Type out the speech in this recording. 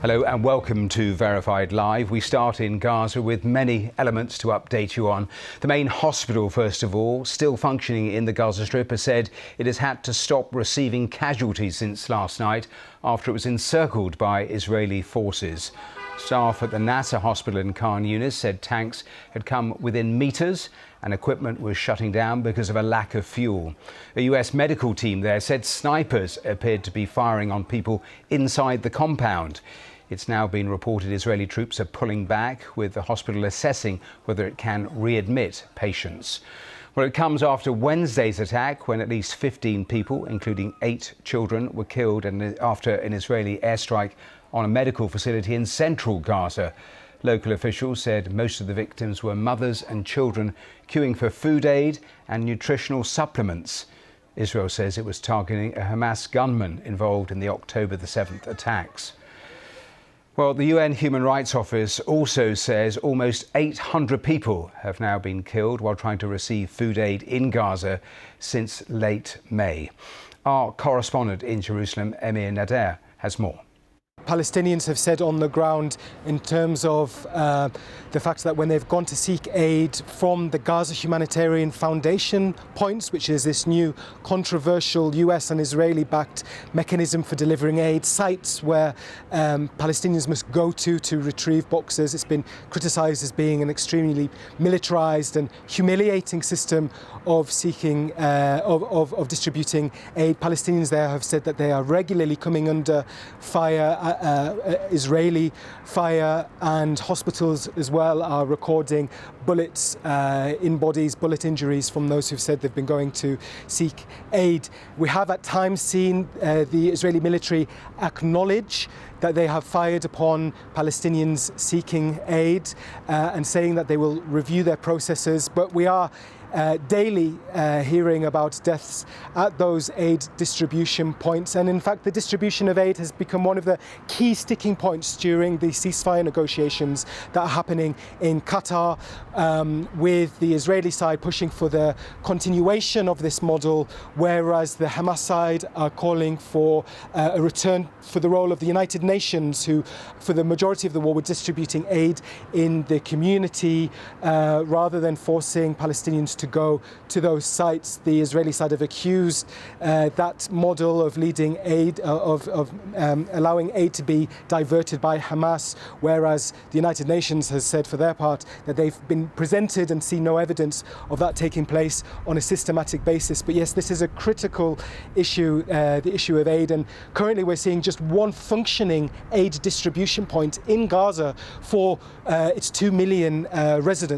Hello and welcome to Verified Live. We start in Gaza with many elements to update you on. The main hospital, first of all, still functioning in the Gaza Strip, has said it has had to stop receiving casualties since last night after it was encircled by Israeli forces. Staff at the Nasser hospital in Khan Yunis said tanks had come within meters and equipment was shutting down because of a lack of fuel. A US medical team there said snipers appeared to be firing on people inside the compound. It's now been reported Israeli troops are pulling back, with the hospital assessing whether it can readmit patients. Well, it comes after Wednesday's attack, when at least 15 people, including 8 children, were killed after an Israeli airstrike on a medical facility in central Gaza. Local officials said most of the victims were mothers and children queuing for food aid and nutritional supplements. Israel says it was targeting a Hamas gunman involved in the October the 7th attacks. Well, the UN Human Rights Office also says almost 800 people have now been killed while trying to receive food aid in Gaza since late May. Our correspondent in Jerusalem, Emir Nader, has more. Palestinians have said on the ground, in terms of the fact that when they've gone to seek aid from the Gaza Humanitarian Foundation points, which is this new controversial US and Israeli-backed mechanism for delivering aid, sites where Palestinians must go to retrieve boxes. It's been criticised as being an extremely militarised and humiliating system of seeking, of distributing aid. Palestinians there have said that they are regularly coming under fire, Israeli fire, and hospitals as well are recording bullets in bodies, bullet injuries from those who've said they've been going to seek aid. We have at times seen the Israeli military acknowledge that they have fired upon Palestinians seeking aid and saying that they will review their processes, but we are daily hearing about deaths at those aid distribution points. And in fact, the distribution of aid has become one of the key sticking points during the ceasefire negotiations that are happening in Qatar, with the Israeli side pushing for the continuation of this model, whereas the Hamas side are calling for a return for the role of the United Nations, who for the majority of the war were distributing aid in the community rather than forcing Palestinians to go to those sites. The Israeli side have accused that model of leading aid, of allowing aid to be diverted by Hamas, whereas the United Nations has said for their part that they've been presented and see no evidence of that taking place on a systematic basis. But yes, this is a critical issue, the issue of aid, and currently we're seeing just one functioning aid distribution point in Gaza for its 2 million residents.